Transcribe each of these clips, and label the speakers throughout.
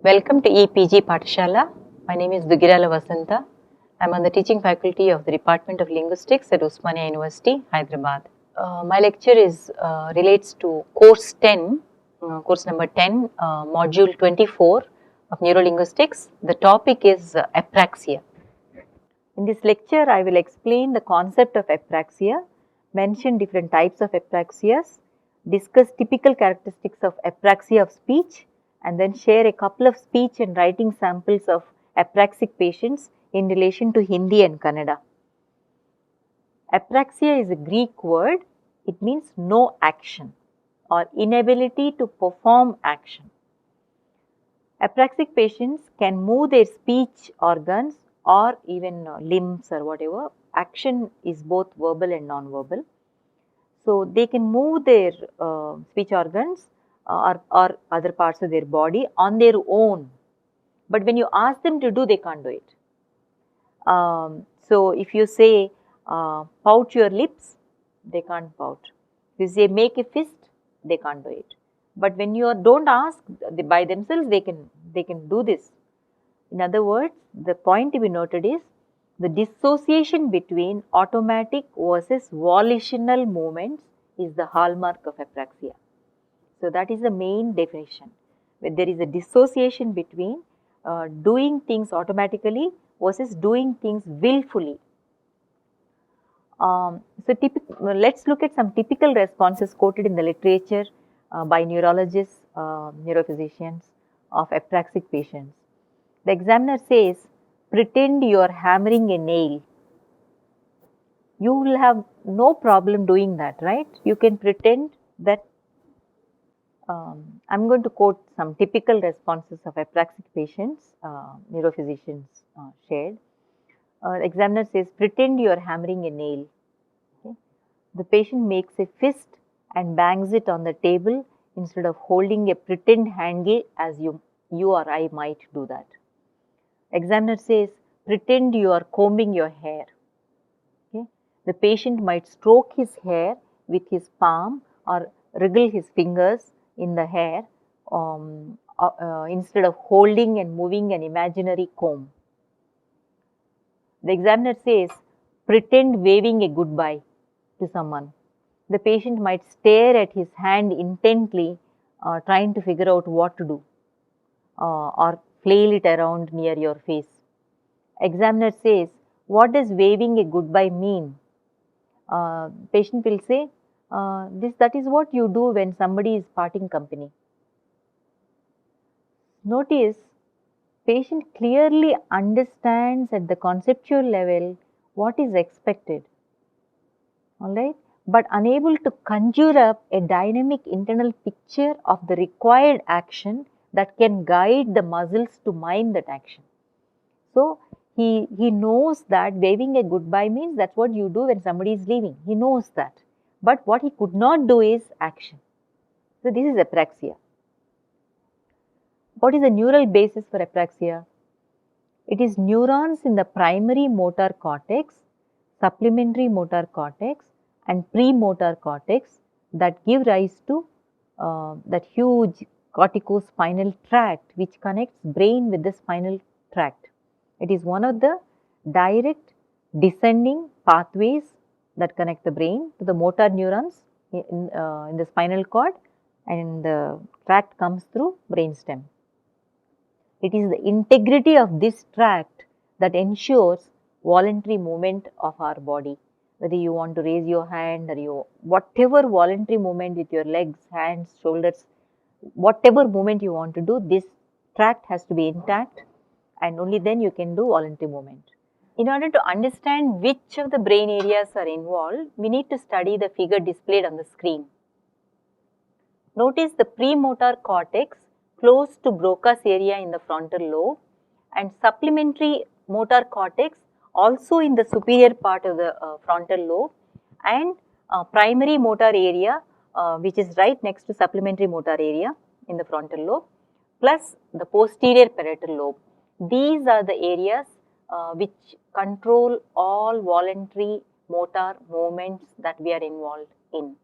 Speaker 1: Welcome to EPG Pathshala. My name is Dugirala Vasanta. I am on the teaching faculty of the Department of Linguistics at Osmania University, Hyderabad. My lecture relates to course 10, course number 10, module 24 of Neurolinguistics. The topic is apraxia. In this lecture, I will explain the concept of apraxia, mention different types of apraxias, discuss typical characteristics of apraxia of speech, and then share a couple of speech and writing samples of apraxic patients in relation to Hindi and Kannada. Apraxia is a Greek word. It means no action or inability to perform action. Apraxic patients can move their speech organs or even limbs or whatever. Action is both verbal and non-verbal. So, they can move their speech organs or other parts of their body on their own. But when you ask them to do, they can't do it. So, if you say pout your lips, they can't pout. If you say make a fist, they can't do it. But when you don't ask, by themselves they can do this. In other words, the point to be noted is the dissociation between automatic versus volitional movements is the hallmark of apraxia. So, that is the main definition. When there is a dissociation between doing things automatically versus doing things willfully. Let's look at some typical responses quoted in the literature by neurologists, neurophysicians of apraxic patients. The examiner says, pretend you are hammering a nail. You will have no problem doing that, right? You can pretend that. I'm going to quote some typical responses of apraxic patients, neurophysicians shared. Examiner says, pretend you are hammering a nail. Okay. The patient makes a fist and bangs it on the table instead of holding a pretend handle as you or I might do that. Examiner says, pretend you are combing your hair. Okay. The patient might stroke his hair with his palm or wriggle his fingers in the hair instead of holding and moving an imaginary comb. The examiner says, pretend waving a goodbye to someone. The patient might stare at his hand intently, trying to figure out what to do or flail it around near your face. Examiner says, what does waving a goodbye mean? Patient will say, that is what you do when somebody is parting company. Notice, patient clearly understands at the conceptual level what is expected, alright, but unable to conjure up a dynamic internal picture of the required action that can guide the muscles to mime that action. So, he knows that waving a goodbye means that's what you do when somebody is leaving. He knows that. But what he could not do is action. So, this is apraxia. What is the neural basis for apraxia? It is neurons in the primary motor cortex, supplementary motor cortex and premotor cortex that give rise to that huge corticospinal tract which connects brain with the spinal tract. It is one of the direct descending pathways that connect the brain to the motor neurons in the spinal cord, and the tract comes through brainstem. It is the integrity of this tract that ensures voluntary movement of our body. Whether you want to raise your hand or whatever voluntary movement with your legs, hands, shoulders, whatever movement you want to do, this tract has to be intact, and only then you can do voluntary movement. In order to understand which of the brain areas are involved, we need to study the figure displayed on the screen. Notice the premotor cortex close to Broca's area in the frontal lobe, and supplementary motor cortex also in the superior part of the frontal lobe, and primary motor area which is right next to supplementary motor area in the frontal lobe, plus the posterior parietal lobe. These are the areas which control all voluntary motor movements that we are involved in.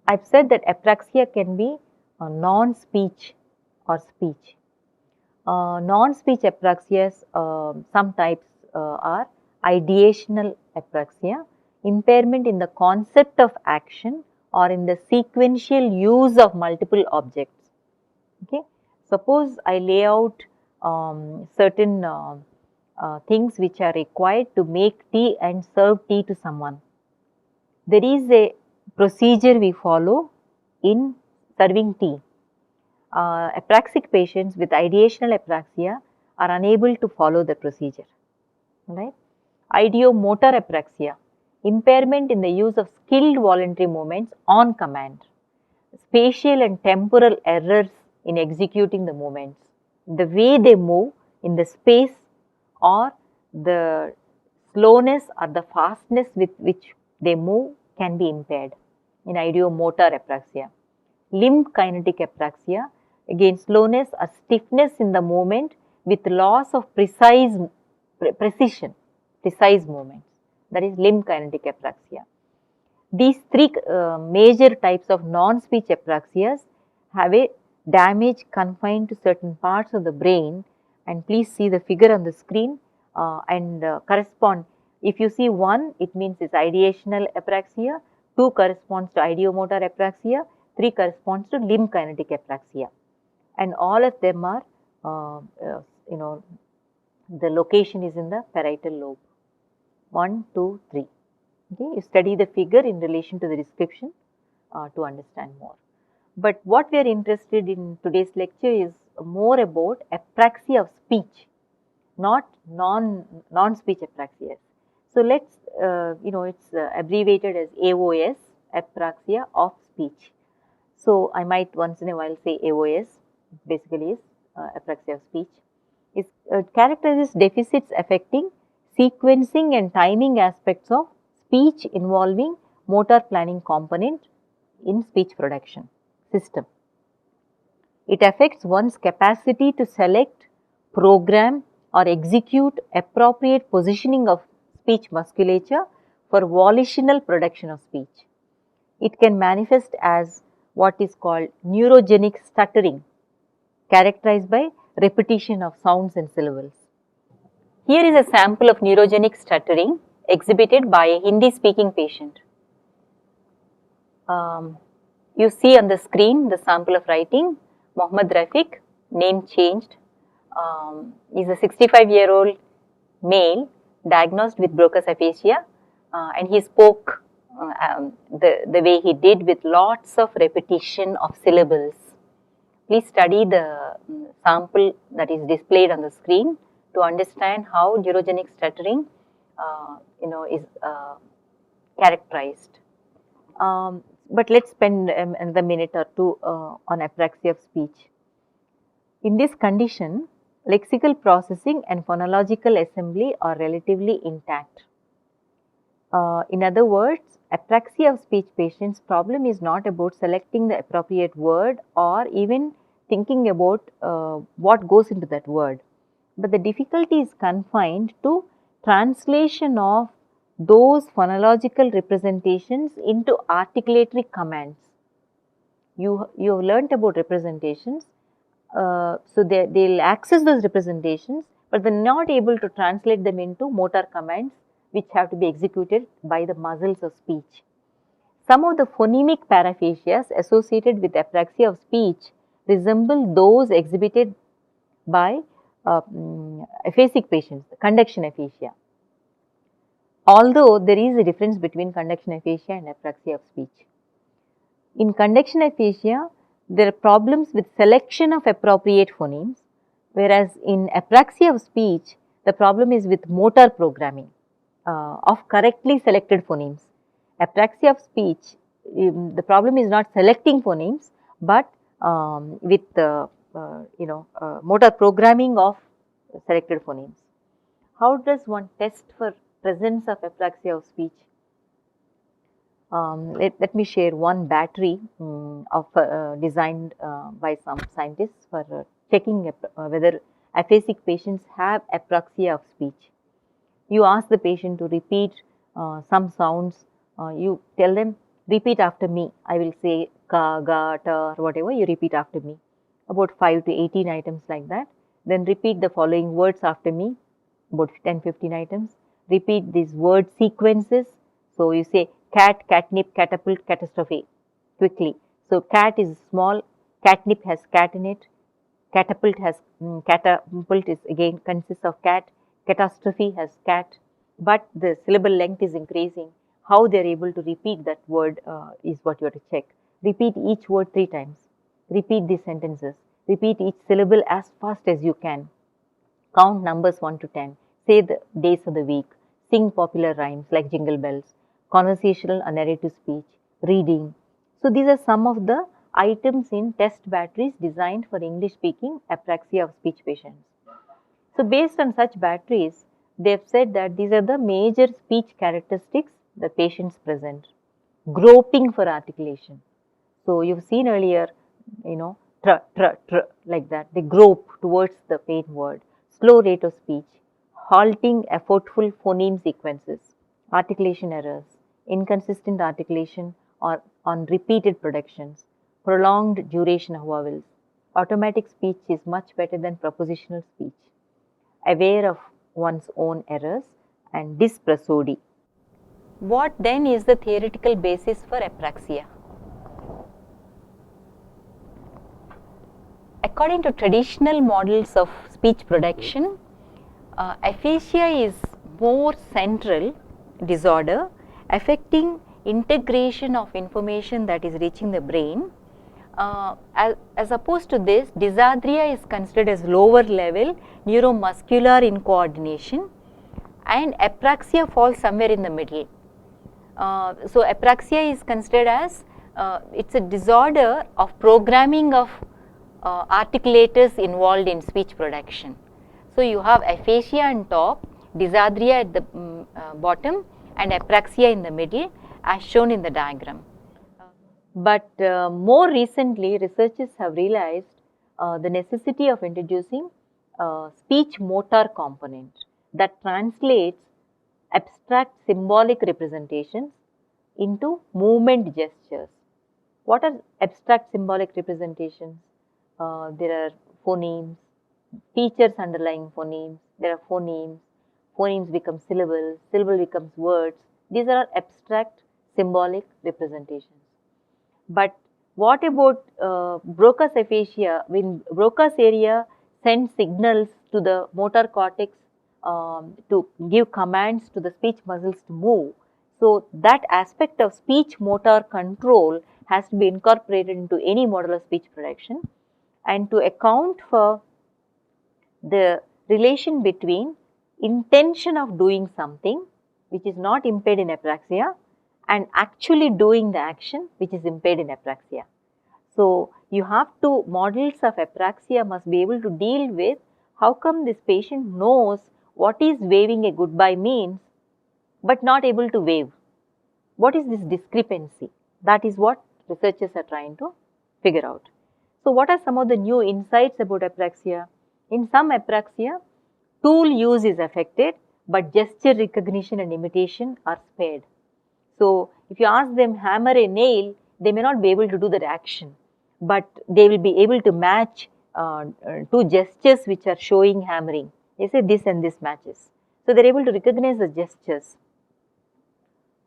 Speaker 1: I've said that apraxia can be non-speech or speech. Non-speech apraxias, some types are ideational apraxia, impairment in the concept of action or in the sequential use of multiple objects. Okay. Suppose I lay out certain things which are required to make tea and serve tea to someone. There is a procedure we follow in serving tea. Apraxic patients with ideational apraxia are unable to follow the procedure. Right? Ideomotor apraxia, impairment in the use of skilled voluntary movements on command. Spatial and temporal errors in executing the movements. The way they move in the space or the slowness or the fastness with which they move can be impaired in ideomotor apraxia. Limb kinetic apraxia, again slowness or stiffness in the movement with loss of precision, precise movements, that is limb kinetic apraxia. These three major types of non-speech apraxias have a damage confined to certain parts of the brain, and please see the figure on the screen and correspond. If you see 1, it means it's ideational apraxia, 2 corresponds to ideomotor apraxia, 3 corresponds to limb kinetic apraxia, and all of them are the location is in the parietal lobe. 1, 2, 3. Okay, you study the figure in relation to the description to understand more. But what we are interested in today's lecture is more about apraxia of speech, not non-speech apraxias. So let's it's abbreviated as AOS, apraxia of speech. So I might once in a while say AOS, basically is apraxia of speech. It characterizes deficits affecting sequencing and timing aspects of speech involving motor planning component in speech production system. It affects one's capacity to select, program or execute appropriate positioning of speech musculature for volitional production of speech. It can manifest as what is called neurogenic stuttering, characterized by repetition of sounds and syllables. Here is a sample of neurogenic stuttering exhibited by a Hindi speaking patient. You see on the screen the sample of writing, Mohammad Rafiq, name changed. Is a 65-year-old male diagnosed with Broca's aphasia, and he spoke the way he did with lots of repetition of syllables. Please study the sample that is displayed on the screen to understand how neurogenic stuttering is characterized. But let's spend another minute or two on apraxia of speech. In this condition, lexical processing and phonological assembly are relatively intact. In other words, apraxia of speech patients' problem is not about selecting the appropriate word or even thinking about what goes into that word, but the difficulty is confined to translation of those phonological representations into articulatory commands. You have learnt about representations, so they will access those representations, but they are not able to translate them into motor commands which have to be executed by the muscles of speech. Some of the phonemic paraphasias associated with apraxia of speech resemble those exhibited by aphasic patients, conduction aphasia. Although there is a difference between conduction aphasia and apraxia of speech. In conduction aphasia, there are problems with selection of appropriate phonemes, whereas in apraxia of speech, the problem is with motor programming of correctly selected phonemes. Apraxia of speech, the problem is not selecting phonemes, but with motor programming of selected phonemes. How does one test for presence of apraxia of speech? Let me share one battery designed by some scientists for checking whether aphasic patients have apraxia of speech. You ask the patient to repeat some sounds, you tell them Repeat after me. I will say ka, ga, ta, or whatever, you repeat after me. About 5 to 18 items like that. Then repeat the following words after me, about 10, 15 items. Repeat these word sequences. So you say cat, catnip, catapult, catastrophe quickly. So cat is small, catnip has cat in it, catapult has catapult is again consists of cat, catastrophe has cat, but the syllable length is increasing. How they are able to repeat that word is what you have to check. Repeat each word 3 times. Repeat these sentences. Repeat each syllable as fast as you can. Count numbers 1 to 10. Say the days of the week. Sing popular rhymes like Jingle Bells. Conversational or narrative speech. Reading. So these are some of the items in test batteries designed for English speaking apraxia of speech patients. So based on such batteries, they have said that these are the major speech characteristics that patients present. Groping for articulation. So you've seen earlier, tr, tr, tr, like that. They grope towards the pain word. Slow rate of speech, halting, effortful phoneme sequences, articulation errors, inconsistent articulation or on repeated productions, prolonged duration of vowels. Automatic speech is much better than propositional speech. Aware of one's own errors and dysprosody. What then is the theoretical basis for apraxia? According to traditional models of speech production, aphasia is more central disorder affecting integration of information that is reaching the brain. As opposed to this, dysarthria is considered as lower level neuromuscular incoordination, and apraxia falls somewhere in the middle. So apraxia is considered as it's a disorder of programming of articulators involved in speech production. So you have aphasia on top, dysarthria at the bottom, and apraxia in the middle, as shown in the diagram. But more recently, researchers have realized the necessity of introducing speech motor component that translates abstract symbolic representations into movement gestures. What are abstract symbolic representations? There are phonemes, features underlying phonemes, there are phonemes, phonemes become syllables, syllable becomes words. These are abstract symbolic representations. But what about Broca's aphasia? When Broca's area sends signals to the motor cortex to give commands to the speech muscles to move. So that aspect of speech motor control has to be incorporated into any model of speech production, and to account for the relation between intention of doing something which is not impaired in apraxia and actually doing the action which is impaired in apraxia. So you have to, models of apraxia must be able to deal with how come this patient knows what is waving a goodbye means but not able to wave. What is this discrepancy? That is what researchers are trying to figure out. So what are some of the new insights about apraxia? In some apraxia, tool use is affected, but gesture recognition and imitation are spared. So if you ask them hammer a nail, they may not be able to do that action, but they will be able to match two gestures which are showing hammering. They say this and this matches. So they are able to recognize the gestures.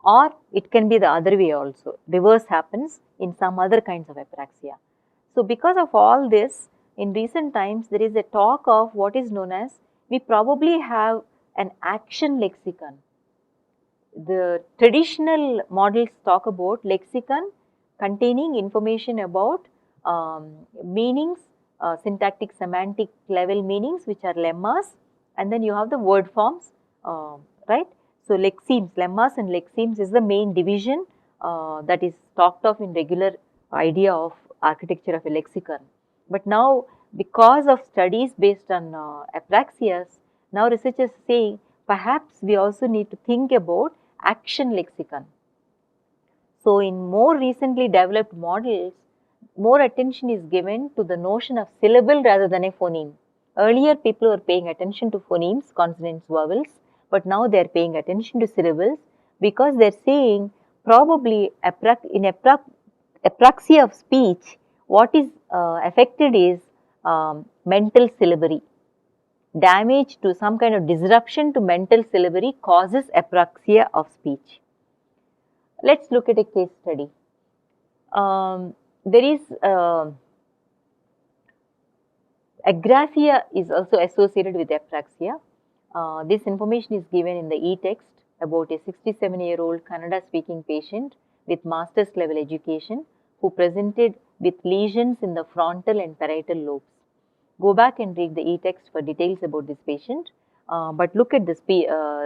Speaker 1: Or it can be the other way also. Reverse happens in some other kinds of apraxia. So because of all this, in recent times there is a talk of what is known as, we probably have an action lexicon. The traditional models talk about lexicon containing information about meanings, syntactic, semantic level meanings which are lemmas, and then you have the word forms, right. So lexemes, lemmas and lexemes is the main division that is talked of in regular idea of architecture of a lexicon. But now because of studies based on apraxias, now researchers are saying perhaps we also need to think about action lexicon. So in more recently developed models, more attention is given to the notion of syllable rather than a phoneme. Earlier people were paying attention to phonemes, consonants, vowels, but now they are paying attention to syllables because they are saying probably apraxia of speech, what is affected is mental syllabary. Damage to some kind of disruption to mental syllabary causes apraxia of speech. Let's look at a case study. There is agraphia is also associated with apraxia. This information is given in the e-text about a 67-year-old Kannada speaking patient with master's level education who presented with lesions in the frontal and parietal lobes. Go back and read the e-text for details about this patient, but look at the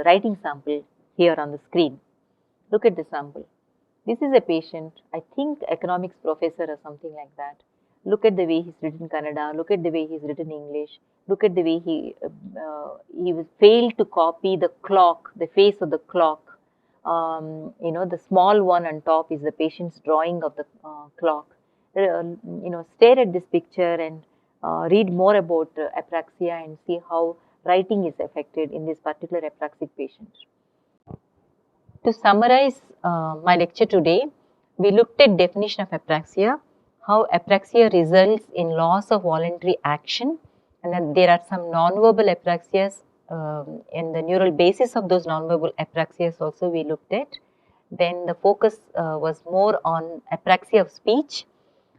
Speaker 1: writing sample here on the screen. Look at the sample. This is a patient, I think economics professor or something like that. Look at the way he's written Kannada, look at the way he's written English, look at the way he failed to copy the clock, the face of the clock. The small one on top is the patient's drawing of the clock. Stare at this picture and read more about apraxia and see how writing is affected in this particular apraxic patient. To summarize my lecture today, we looked at definition of apraxia, how apraxia results in loss of voluntary action, and then there are some nonverbal apraxias and the neural basis of those nonverbal apraxias also we looked at. Then the focus was more on apraxia of speech,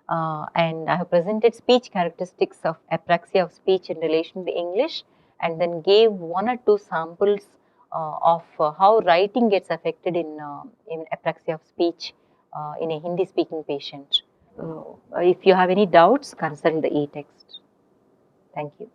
Speaker 1: and I have presented speech characteristics of apraxia of speech in relation to English, and then gave one or two samples of how writing gets affected in apraxia of speech in a Hindi speaking patient. If you have any doubts, consult the e-text. Thank you.